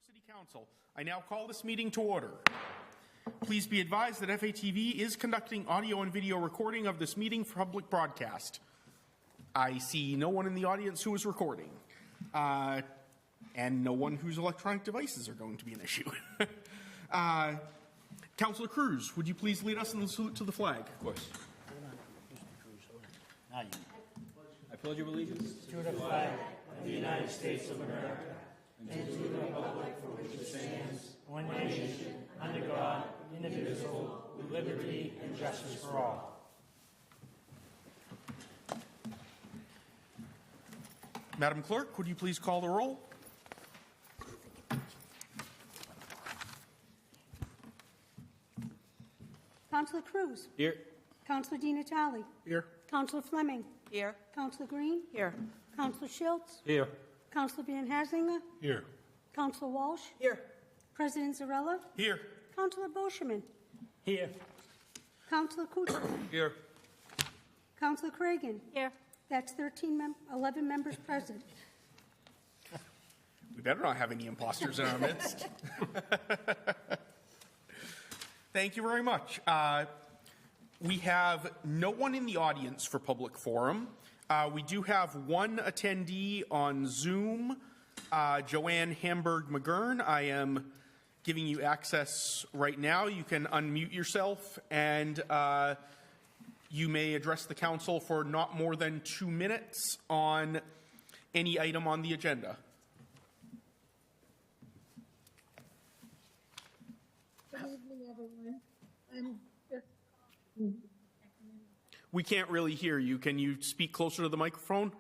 City Council. I now call this meeting to order. Please be advised that FATV is conducting audio and video recording of this meeting for public broadcast. I see no one in the audience who is recording, and no one whose electronic devices are going to be an issue. Councillor Cruz, would you please lead us in the salute to the flag? Of course. Now you. I pledge allegiance to the flag of the United States of America and to the republic for which it stands, one nation, under God, indivisible, with liberty and justice for all. Madam Clerk, would you please call the roll? Councillor Cruz. here. Councillor Di Natale. Here. Councillor Fleming. Here. Councillor Green. Here. Councillor Schultz. Here. Councillor Van Haslinger. Here. Councillor Walsh. Here. President Zarella. Here. Councillor Boschman. Here. Councillor Kuchar. Here. Councillor Cragen. Here. That's 11 members present. We better not have any imposters in our midst. Thank you very much. We have no one in the audience for public forum. We do have one attendee on Zoom, Joanne Hamburg-McGurn. I am giving you access right now. You can unmute yourself and you may address the council for not more than 2 minutes on any item on the agenda. Good evening, everyone. I'm just We can't really hear you. Can you speak closer to the microphone?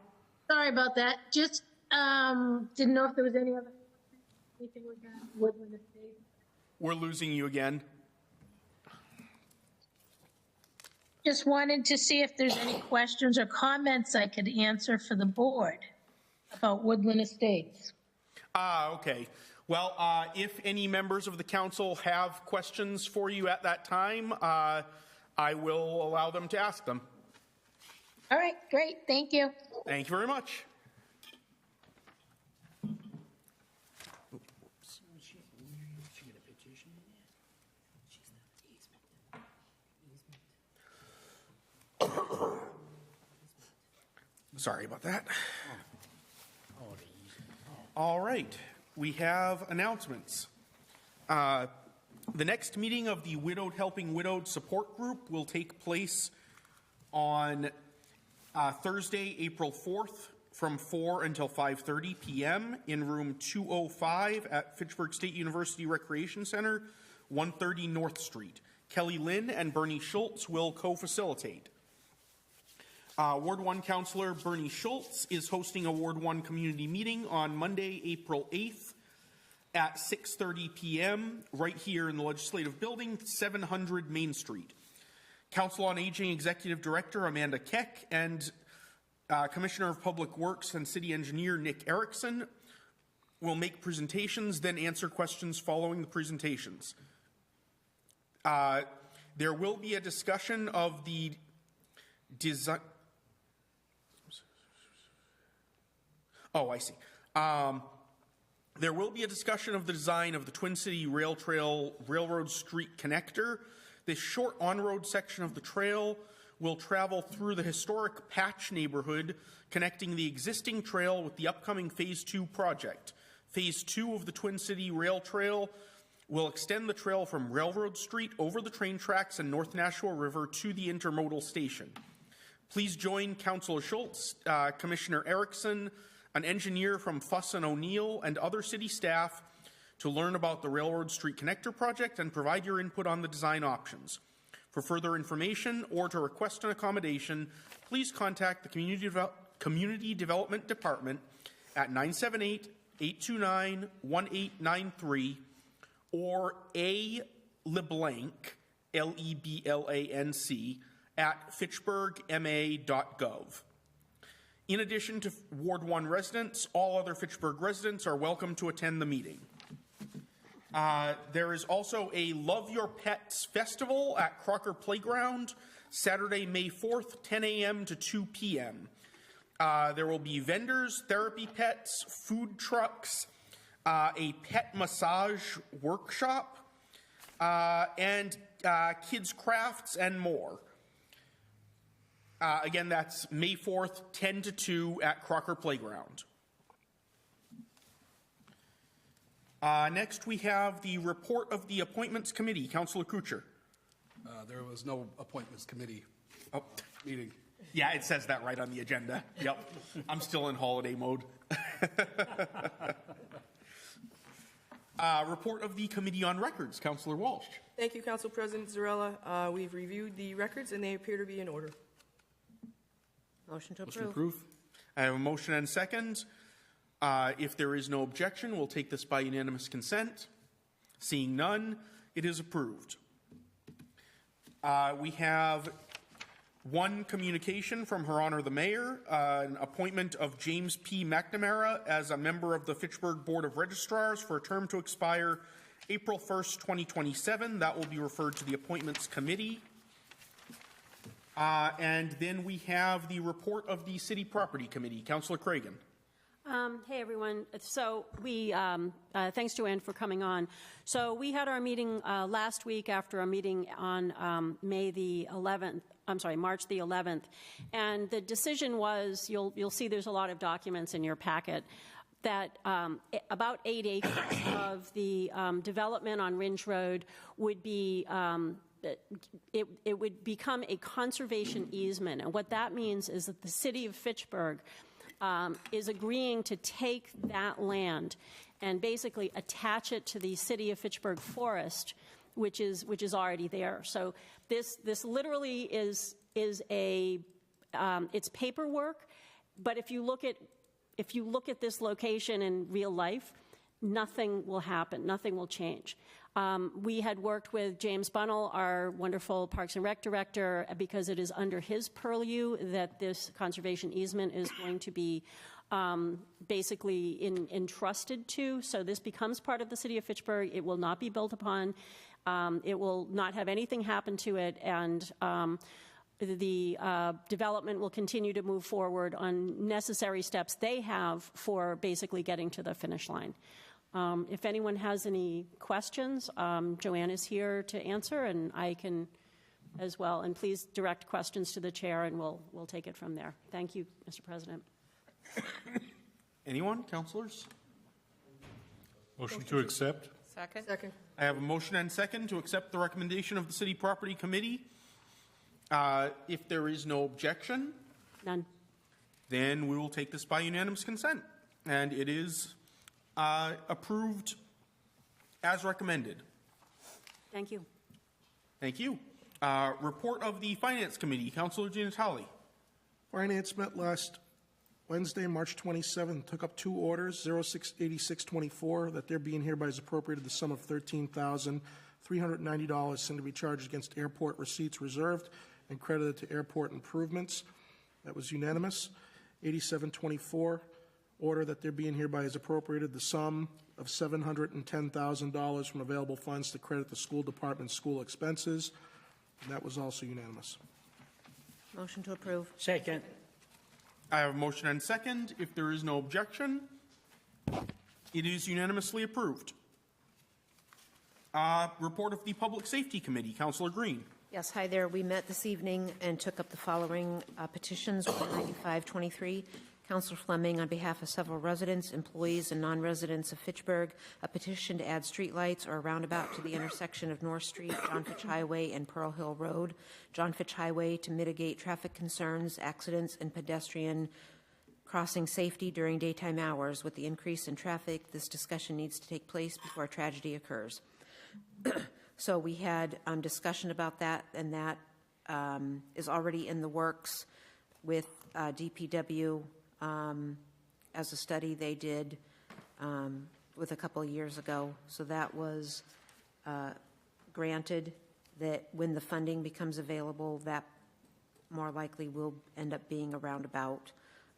sorry about that. Just didn't know if there was anything with that Woodland Estate. We're losing you again. Just wanted to see if there's any questions or comments I could answer for the board about Woodland Estates. Okay. Well, if any members of the council have questions for you at that time, I will allow them to ask them. All right, great. Thank you. Thank you very much. Sorry about that. All right. We have announcements. The next meeting of the Widowed Helping Widowed Support Group will take place on Thursday, April 4th from 4 until 5:30 p.m. in room 205 at Fitchburg State University Recreation Center, 130 North Street. Kelly Lynn and Bernie Schultz will co-facilitate. Ward 1 Councillor Bernie Schultz is hosting a Ward 1 community meeting on Monday, April 8th at 6:30 p.m. right here in the Legislative Building, 700 Main Street. Council on Aging Executive Director Amanda Keck and Commissioner of Public Works and City Engineer Nick Erickson will make presentations, then answer questions following the presentations. There will be a discussion of the design. Oh, I see. There will be a discussion of the design of the Twin City Rail Trail Railroad Street Connector. This short on-road section of the trail will travel through the historic Patch neighborhood, connecting the existing trail with the upcoming Phase 2 project. Phase 2 of the Twin City Rail Trail will extend the trail from Railroad Street over the train tracks and North Nashua River to the intermodal station. Please join Councillor Schultz, Commissioner Erickson, an engineer from Fuss and O'Neill, and other city staff to learn about the Railroad Street Connector project and provide your input on the design options. For further information or to request an accommodation, please contact the Community Development Department at 978-829-1893 or A. LeBlanc, Leblanc, at fitchburgma.gov. In addition to Ward 1 residents, all other Fitchburg residents are welcome to attend the meeting. There is also a Love Your Pets Festival at Crocker Playground, Saturday, May 4th, 10 a.m. to 2 p.m. There will be vendors, therapy pets, food trucks, a pet massage workshop, and kids' crafts and more. Again, that's May 4th, 10 to 2 at Crocker Playground. Next, we have the report of the Appointments Committee. Councillor Kuchar. There was no appointments committee meeting. Yeah, it says that right on the agenda. Yep. I'm still in holiday mode. Report of the Committee on Records. Councillor Walsh. Thank you, Council President Zarella. We've reviewed the records and they appear to be in order. Motion to Motion to approve. approve. I have a motion and second. If there is no objection, we'll take this by unanimous consent. Seeing none, it is approved. We have one communication from Her Honor the Mayor, an appointment of James P. McNamara as a member of the Fitchburg Board of Registrars for a term to expire April 1st, 2027. That will be referred to the Appointments Committee. And then we have the report of the City Property Committee. Councillor Cragen. Hey, everyone. So we, thanks, Joanne, for coming on. So we had our meeting last week after a meeting on March the 11th. And the decision was, you'll see there's a lot of documents in your packet, that about 8 acres of the development on Ringe Road would be it would become a conservation easement. And what that means is that the city of Fitchburg is agreeing to take that land and basically attach it to the city of Fitchburg forest, which is already there. So this literally is a it's paperwork, but if you look at this location in real life, nothing will happen, nothing will change. We had worked with James Bunnell, our wonderful Parks and Rec director, because it is under his purview that this conservation easement is going to be basically entrusted to. So this becomes part of the city of Fitchburg. It will not be built upon. It will not have anything happen to it, and the development will continue to move forward on necessary steps they have for basically getting to the finish line. If anyone has any questions, Joanne is here to answer, and I can as well. And please direct questions to the chair, and we'll take it from there. Thank you, Mr. President. Anyone? Councillors? Motion to accept. Second. Second. I have a motion and second to accept the recommendation of the City Property Committee. If there is no objection, None. then we will take this by unanimous consent. And it is approved as recommended. Thank you. Thank you. Report of the Finance Committee. Councillor Gianatali. Finance met last Wednesday, March 27th, took up two orders, 068624, that they're being hereby is appropriated the sum of $13,390 soon to be charged against airport receipts reserved and credited to airport improvements. That was unanimous. 8724, order that they're being hereby is appropriated the sum of $710,000 from available funds to credit the school department's school expenses. And that was also unanimous. Motion to approve. Second. I have a motion and second. If there is no objection, it is unanimously approved. Report of the Public Safety Committee. Councillor Green. Yes, hi there. We met this evening and took up the following petitions. 19523, Councillor Fleming, on behalf of several residents, employees, and non-residents of Fitchburg, a petition to add streetlights or a roundabout to the intersection of North Street, John Fitch Highway, and Pearl Hill Road, John Fitch Highway, to mitigate traffic concerns, accidents, and pedestrian crossing safety during daytime hours. With the increase in traffic, this discussion needs to take place before a tragedy occurs. So we had discussion about that, and that is already in the works with DPW as a study they did with a couple of years ago. So that was granted, that when the funding becomes available, that more likely will end up being a roundabout,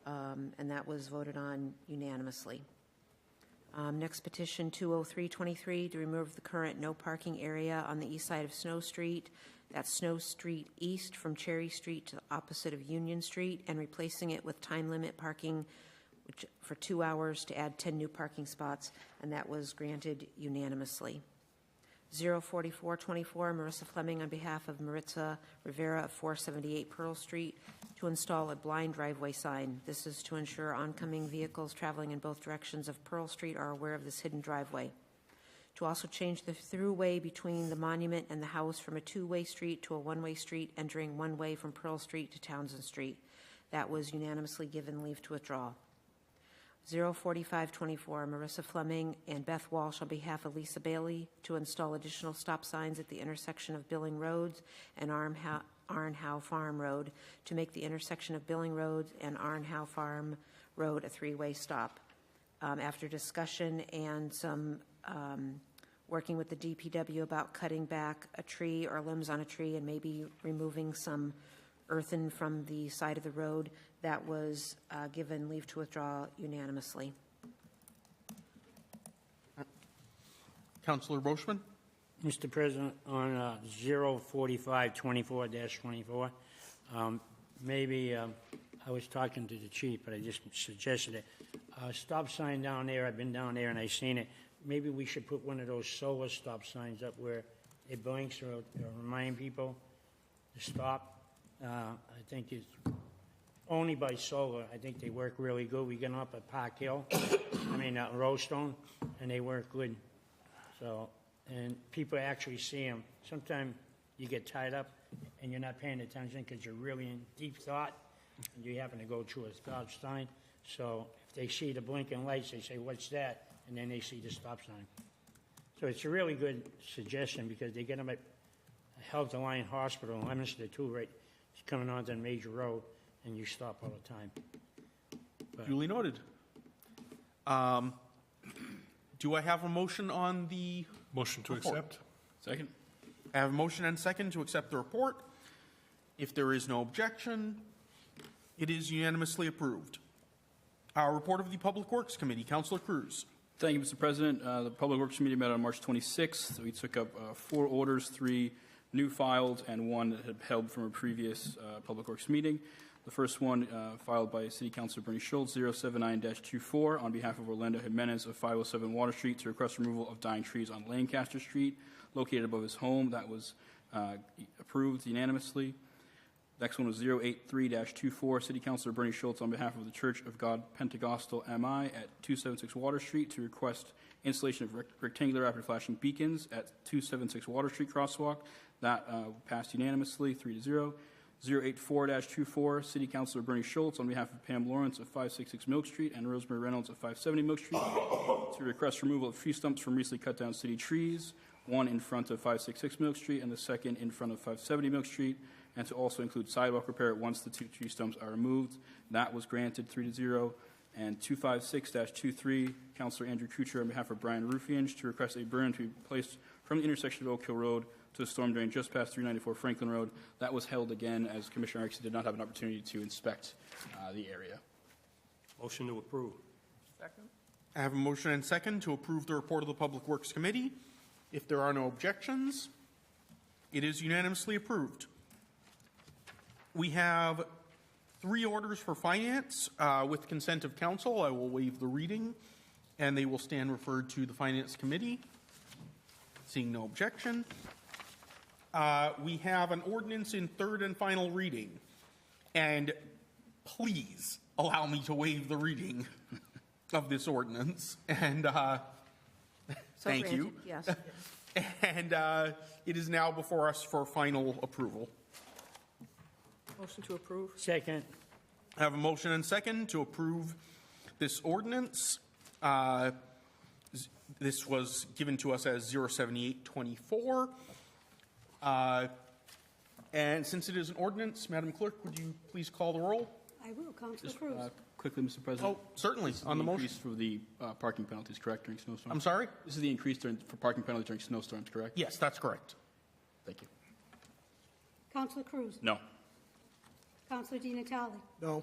and that was voted on unanimously. Next petition, 20323, to remove the current no parking area on the east side of Snow Street. That's Snow Street East from Cherry Street to the opposite of Union Street, and replacing it with time limit parking which, for 2 hours to add 10 new parking spots, and that was granted unanimously. 04424, Marissa Fleming on behalf of Maritza Rivera of 478 Pearl Street to install a blind driveway sign. This is to ensure oncoming vehicles traveling in both directions of Pearl Street are aware of this hidden driveway. To also change the throughway between the monument and the house from a two-way street to a one-way street, entering one way from Pearl Street to Townsend Street. That was unanimously given leave to withdraw. 04524, Marissa Fleming and Beth Walsh on behalf of Lisa Bailey to install additional stop signs at the intersection of Billing Roads and Arnhow Farm Road to make the intersection of Billing Road and Arnhow Farm Road a three-way stop. After discussion and some working with the DPW about cutting back a tree or limbs on a tree and maybe removing some earthen from the side of the road, that was given leave to withdraw unanimously. Councillor Boschman? Mr. President, on 04524-24, maybe I was talking to the chief, but I just suggested it. Stop sign down there, I've been down there and I've seen it. Maybe we should put one of those solar stop signs up where it blinks or remind people to stop. I think it's only by solar. I think they work really good. We get them up at Park Hill, Rowstone, and they work good. So, and people actually see them. Sometimes you get tied up and you're not paying attention because you're really in deep thought and you happen to go through a stop sign. So if they see the blinking lights, they say, "What's that?" And then they see the stop sign. So it's a really good suggestion because they get them at Health Alliance Hospital in Leominster too, right? It's coming onto a major road, and you stop all the time. Duly noted. Do I have a motion on the Motion to report? accept? Second. I have a motion and second to accept the report. If there is no objection, it is unanimously approved. Our report of the Public Works Committee, Councillor Cruz. Thank you, Mr. President. The Public Works Committee met on March 26th. We took up 4 orders, 3 new filed, and 1 that had held from a previous Public Works meeting. The first one filed by City Councilor Bernie Schultz, 079-24, on behalf of Orlando Jimenez of 507 Water Street to request removal of dying trees on Lancaster Street, located above his home. That was approved unanimously. Next one was 083-24, City Councilor Bernie Schultz on behalf of the Church of God Pentecostal MI at 276 Water Street to request installation of rectangular rapid flashing beacons at 276 Water Street crosswalk. That passed unanimously, 3-0. 084-24, City Councilor Bernie Schultz on behalf of Pam Lawrence of 566 Milk Street and Rosemary Reynolds of 570 Milk Street to request removal of tree stumps from recently cut down city trees, one in front of 566 Milk Street and the second in front of 570 Milk Street, and to also include sidewalk repair once the 2 tree stumps are removed. That was granted, 3-0. And 256-23, Councilor Andrew Kuchar on behalf of Brian Ruffiange to request a berm to be placed from the intersection of Oak Hill Road to the storm drain just past 394 Franklin Road. That was held again as Commissioner Erickson did not have an opportunity to inspect the area. Motion to approve. I have a motion and second to approve the report of the Public Works Committee. If there are no objections, it is unanimously approved. We have 3 orders for finance. With consent of council, I will waive the reading, and they will stand referred to the Finance Committee. Seeing no objection. We have an ordinance in 3rd and final reading. And please allow me to waive the reading of this ordinance. And thank granted, you. Yes. And it is now before us for final approval. Motion to approve. Second. I have a motion and second to approve this ordinance. This was given to us as 07824. And since it is an ordinance, Madam Clerk, would you please call the roll? I will. Councillor Just Cruz. quickly, Mr. President. Oh, certainly, This is on the motion. increase for the parking penalties, correct, during snowstorms? I'm sorry? This is the increase for parking penalties during snowstorms, correct? Yes, that's correct. Thank you. Councillor Cruz. No. Councillor Di Natale. No.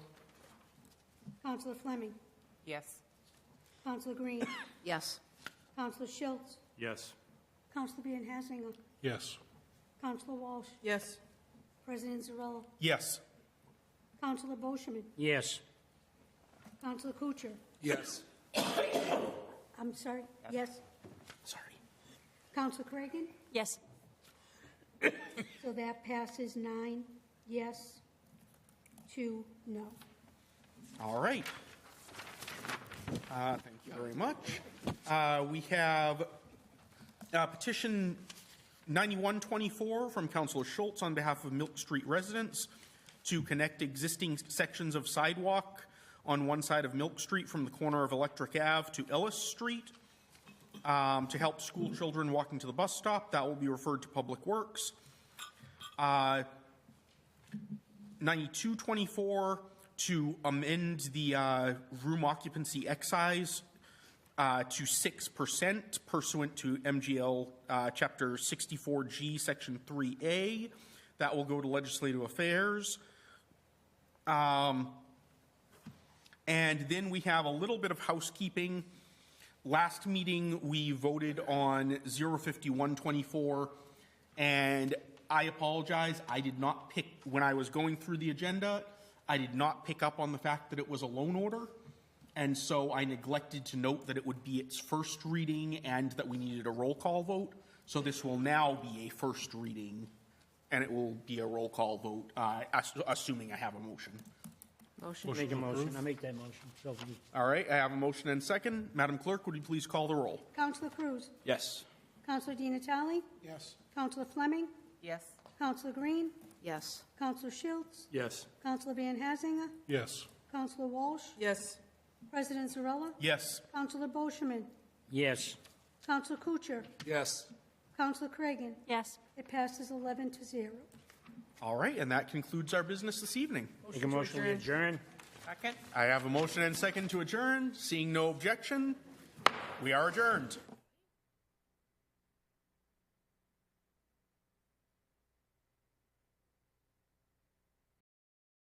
Councillor Fleming. Yes. Councillor Green. Yes. Councillor Schultz. Yes. Councillor Bianhasinger. Yes. Councillor Walsh. Yes. President Zarella. Yes. Councillor Boschman. Yes. Counselor Kucher. Yes. I'm sorry, yes. Sorry. Counselor Cragan? Yes. So that passes 9 yes, 2 no. All right. Thank you very much. We have petition 9124 from Councilor Schultz on behalf of Milk Street residents to connect existing sections of sidewalk on one side of Milk Street from the corner of Electric Ave to Ellis Street to help school children walking to the bus stop. That will be referred to Public Works. 9224 to amend the room occupancy excise to 6% pursuant to MGL Chapter 64G, Section 3A. That will go to Legislative Affairs. And then we have a little bit of housekeeping. Last meeting, we voted on 05124, and I apologize. I did not pick, when I was going through the agenda, I did not pick up on the fact that it was a loan order, and so I neglected to note that it would be its first reading and that we needed a roll call vote. So this will now be a first reading, and it will be a roll call vote, assuming I have a motion. Motion. Make a motion. I'll make that motion. So moved. All right, I have a motion and second. Madam Clerk, would you please call the roll? Counselor Cruz? Yes. Counselor Di Natale? Yes. Counselor Fleming? Yes. Counselor Green? Yes. Counselor Schultz? Yes. Counselor Van Hazinga? Yes. Counselor Walsh? Yes. President Zarella? Yes. Counselor Boschman? Yes. Counselor Kucher? Yes. Counselor Cragan? Yes. It passes 11-0. All right, and that concludes our business this evening. Make a motion to adjourn. I have a motion and second to adjourn. Seeing no objection, we are adjourned.